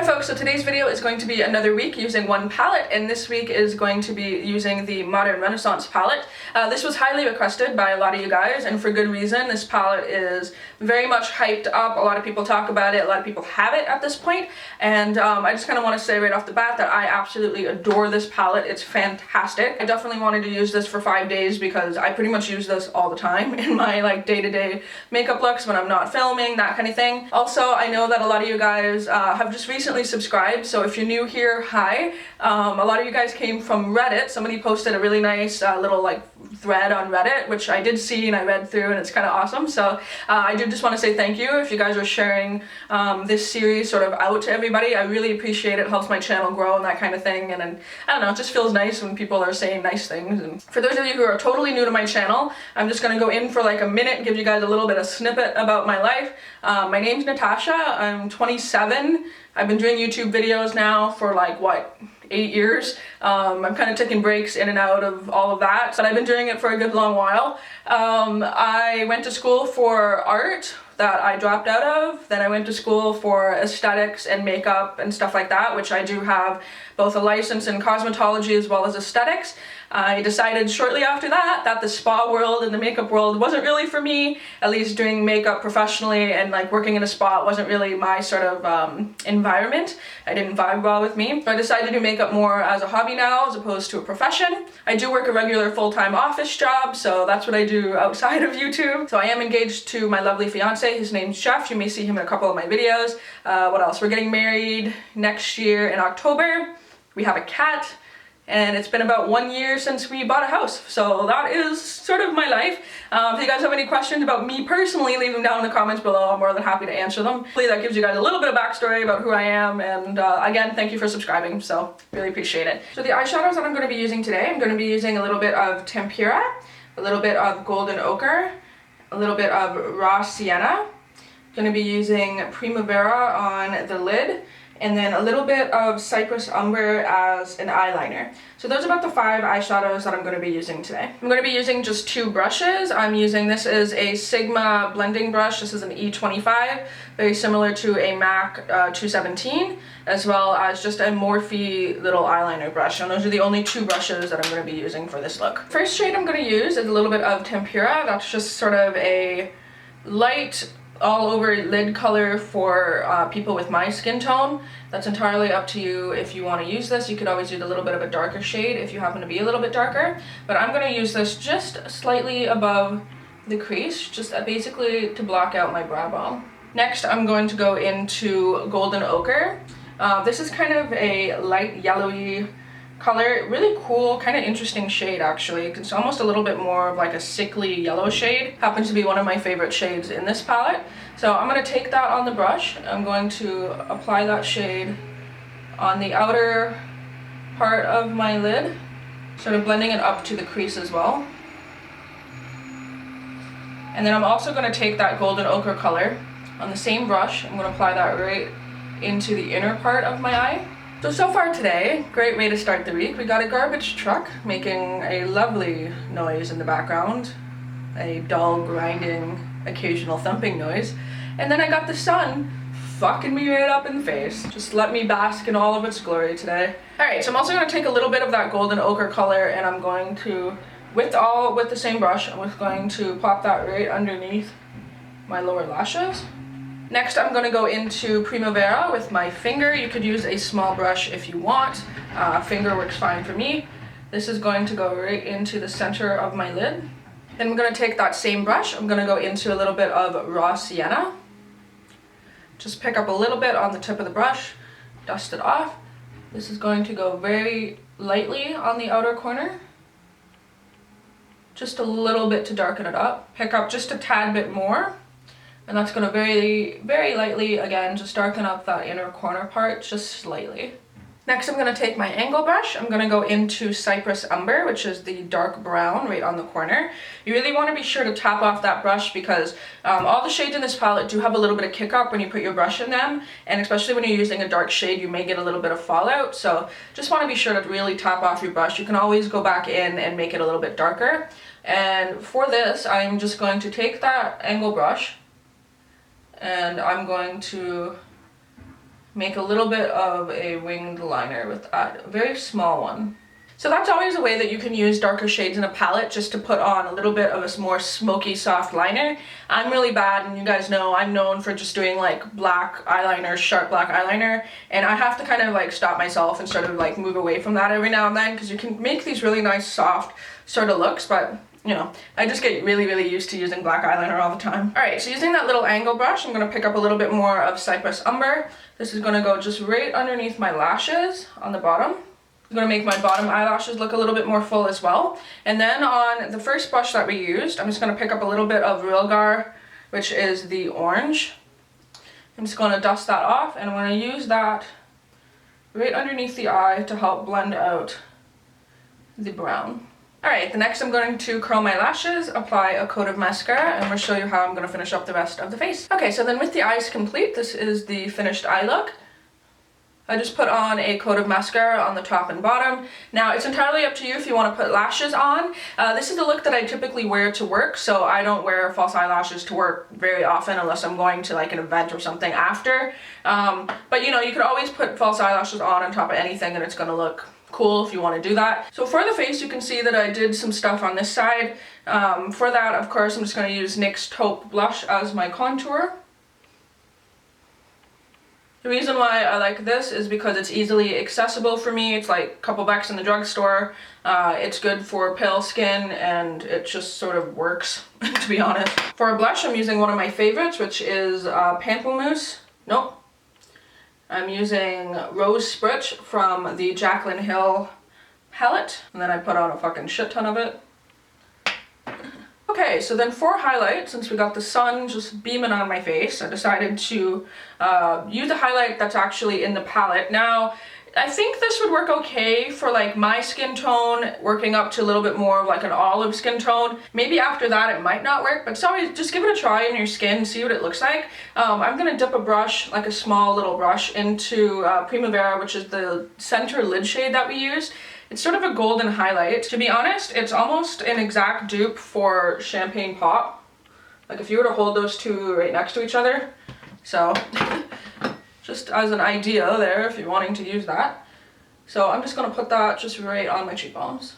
Hi folks, so today's video is going to be another week using one palette, and this week is going to be using the Modern Renaissance palette. This was highly requested by a lot of you guys, and for good reason. This palette is very much hyped up. A lot of people talk about it, a lot of people have it at this point, and I just kind of want to say right off the bat that I absolutely adore this palette. It's fantastic. I definitely wanted to use this for 5 days because I pretty much use this all the time in my like day-to-day makeup looks when I'm not filming, that kind of thing. Also, I know that a lot of you guys have just recently subscribed, so if you're new here, hi. A lot of you guys came from Reddit. Somebody posted a really nice little like thread on Reddit, which I did see and I read through, and it's kind of awesome. So I do just want to say thank you if you guys are sharing this series sort of out to everybody. I really appreciate it. It helps my channel grow and that kind of thing, and I don't know, it just feels nice when people are saying nice things. And for those of you who are totally new to my channel, I'm just gonna go in for like a minute, give you guys a little bit of snippet about my life. My name's Natasha. I'm 27. I've been doing YouTube videos now for like, what, 8 years. I'm kind of taking breaks in and out of all of that, but I've been doing it for a good long while. I went to school for art that I dropped out of. Then I went to school for aesthetics and makeup and stuff like that, which I do have both a license in cosmetology as well as aesthetics. I decided shortly after that the spa world and the makeup world wasn't really for me, at least doing makeup professionally and like working in a spa wasn't really my sort of environment. It didn't vibe well with me. So I decided to do makeup more as a hobby now as opposed to a profession. I do work a regular full-time office job, so that's what I do outside of YouTube. So I am engaged to my lovely fiance. His name's Jeff. You may see him in a couple of my videos. What else? We're getting married next year in October. We have a cat. And it's been about 1 year since we bought a house, so that is sort of my life. If you guys have any questions about me personally, leave them down in the comments below. I'm more than happy to answer them. Hopefully that gives you guys a little bit of backstory about who I am, and again, thank you for subscribing, so really appreciate it. So the eyeshadows that I'm going to be using today, I'm going to be using a little bit of Tempera, a little bit of Golden Ochre, a little bit of Raw Sienna. I'm going to be using Primavera on the lid, and then a little bit of Cypress Umber as an eyeliner. So those are about the 5 eyeshadows that I'm going to be using today. I'm going to be using just 2 brushes. This is a Sigma blending brush. This is an E25, very similar to a MAC 217, as well as just a Morphe little eyeliner brush. And those are the only 2 brushes that I'm going to be using for this look. First shade I'm going to use is a little bit of Tempera. That's just sort of a light all over lid color for people with my skin tone. That's entirely up to you if you want to use this. You could always use a little bit of a darker shade if you happen to be a little bit darker, but I'm going to use this just slightly above the crease, just basically to block out my brow bone. Next, I'm going to go into Golden Ochre. This is kind of a light yellowy color, really cool, kind of interesting shade actually. It's almost a little bit more of like a sickly yellow shade. Happens to be one of my favorite shades in this palette. So I'm going to take that on the brush. I'm going to apply that shade on the outer part of my lid, sort of blending it up to the crease as well. And then I'm also going to take that Golden Ochre color on the same brush. I'm going to apply that right into the inner part of my eye. So far today, great way to start the week. We got a garbage truck making a lovely noise in the background, a dull, grinding, occasional thumping noise. And then I got the sun fucking me right up in the face. Just let me bask in all of its glory today. Alright, so I'm also going to take a little bit of that Golden Ochre color, and I'm going to, with the same brush, I'm just going to pop that right underneath my lower lashes. Next, I'm going to go into Primavera with my finger. You could use a small brush if you want. Finger works fine for me. This is going to go right into the center of my lid. Then I'm going to take that same brush. I'm going to go into a little bit of Raw Sienna. Just pick up a little bit on the tip of the brush, dust it off. This is going to go very lightly on the outer corner. Just a little bit to darken it up. Pick up just a tad bit more. And that's going to very, very lightly, again, just darken up that inner corner part just slightly. Next, I'm going to take my angle brush. I'm going to go into Cypress Umber, which is the dark brown right on the corner. You really want to be sure to tap off that brush because all the shades in this palette do have a little bit of kick up when you put your brush in them, and especially when you're using a dark shade, you may get a little bit of fallout, so just want to be sure to really tap off your brush. You can always go back in and make it a little bit darker. And for this, I'm just going to take that angle brush, and I'm going to make a little bit of a winged liner with that, a very small one. So that's always a way that you can use darker shades in a palette, just to put on a little bit of a more smoky, soft liner. I'm really bad, and you guys know I'm known for just doing like black eyeliner, sharp black eyeliner, and I have to kind of like stop myself and sort of like move away from that every now and then, because you can make these really nice, soft sort of looks, but you know, I just get really, really used to using black eyeliner all the time. Alright, so using that little angle brush, I'm going to pick up a little bit more of Cypress Umber. This is going to go just right underneath my lashes on the bottom. I'm going to make my bottom eyelashes look a little bit more full as well. And then on the first brush that we used, I'm just going to pick up a little bit of Realgar, which is the orange. I'm just going to dust that off, and I'm going to use that right underneath the eye to help blend out the brown. Alright, the next I'm going to curl my lashes, apply a coat of mascara, and we'll show you how I'm going to finish up the rest of the face. Okay, so then with the eyes complete, this is the finished eye look. I just put on a coat of mascara on the top and bottom. Now, it's entirely up to you if you want to put lashes on. This is the look that I typically wear to work, so I don't wear false eyelashes to work very often unless I'm going to like an event or something after. But you know, you could always put false eyelashes on top of anything and it's going to look cool if you want to do that. So for the face, you can see that I did some stuff on this side. For that, of course, I'm just going to use NYX Taupe Blush as my contour. The reason why I like this is because it's easily accessible for me. It's like a couple bucks in the drugstore. It's good for pale skin, and it just sort of works, to be honest. For a blush, I'm using one of my favorites, which is Pamplemousse. Nope. I'm using Rose Spritz from the Jaclyn Hill palette, and then I put on a fucking shit ton of it. Okay, so then for highlight, since we got the sun just beaming on my face, I decided to use a highlight that's actually in the palette. Now, I think this would work okay for like my skin tone, working up to a little bit more of like an olive skin tone. Maybe after that it might not work, but it's always, just give it a try in your skin, see what it looks like. I'm gonna dip a brush, like a small little brush, into Primavera, which is the center lid shade that we used. It's sort of a golden highlight. To be honest, it's almost an exact dupe for Champagne Pop. Like if you were to hold those two right next to each other. So just as an idea there if you're wanting to use that. So I'm just going to put that just right on my cheekbones.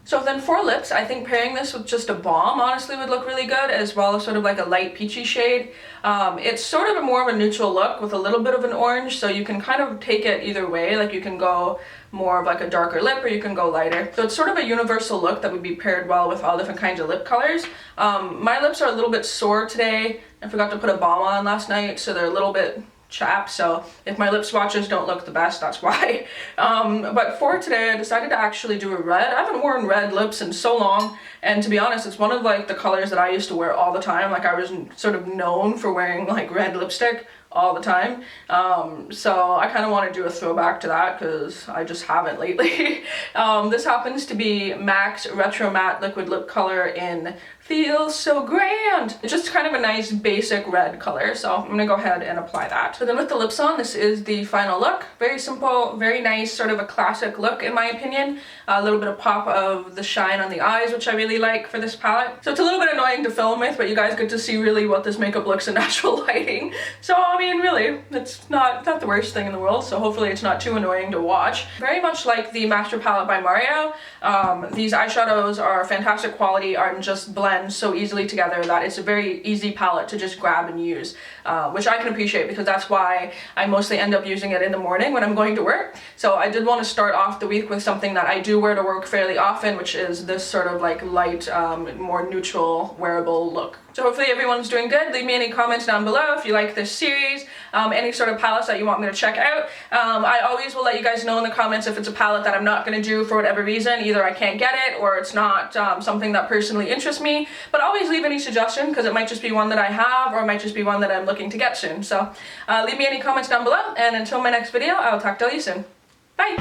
So then for lips, I think pairing this with just a balm honestly would look really good, as well as sort of like a light peachy shade. It's sort of more of a neutral look with a little bit of an orange, so you can kind of take it either way. Like you can go more of like a darker lip, or you can go lighter. So it's sort of a universal look that would be paired well with all different kinds of lip colors. My lips are a little bit sore today. I forgot to put a balm on last night, so they're a little bit chapped, so if my lip swatches don't look the best, that's why. But for today, I decided to actually do a red. I haven't worn red lips in so long, and to be honest, it's one of like the colors that I used to wear all the time. Like I was sort of known for wearing like red lipstick all the time. So I kind of want to do a throwback to that because I just haven't lately. This happens to be MAC's Retro Matte Liquid Lip Color in Feels So Grand. It's just kind of a nice basic red color, so I'm gonna go ahead and apply that. So then with the lips on, this is the final look. Very simple, very nice, sort of a classic look in my opinion. A little bit of pop of the shine on the eyes, which I really like for this palette. So it's a little bit annoying to film with, but you guys get to see really what this makeup looks in natural lighting. So I mean, really, it's not the worst thing in the world, so hopefully it's not too annoying to watch. Very much like the Master Palette by Mario, these eyeshadows are fantastic quality and just blend so easily together that it's a very easy palette to just grab and use, which I can appreciate because that's why I mostly end up using it in the morning when I'm going to work. So I did want to start off the week with something that I do wear to work fairly often, which is this sort of like light, more neutral wearable look. So hopefully everyone's doing good. Leave me any comments down below if you like this series, any sort of palettes that you want me to check out. I always will let you guys know in the comments if it's a palette that I'm not going to do for whatever reason. Either I can't get it or it's not something that personally interests me. But always leave any suggestion because it might just be one that I have, or it might just be one that I'm looking to get soon. So leave me any comments down below, and until my next video, I will talk to you soon. Bye!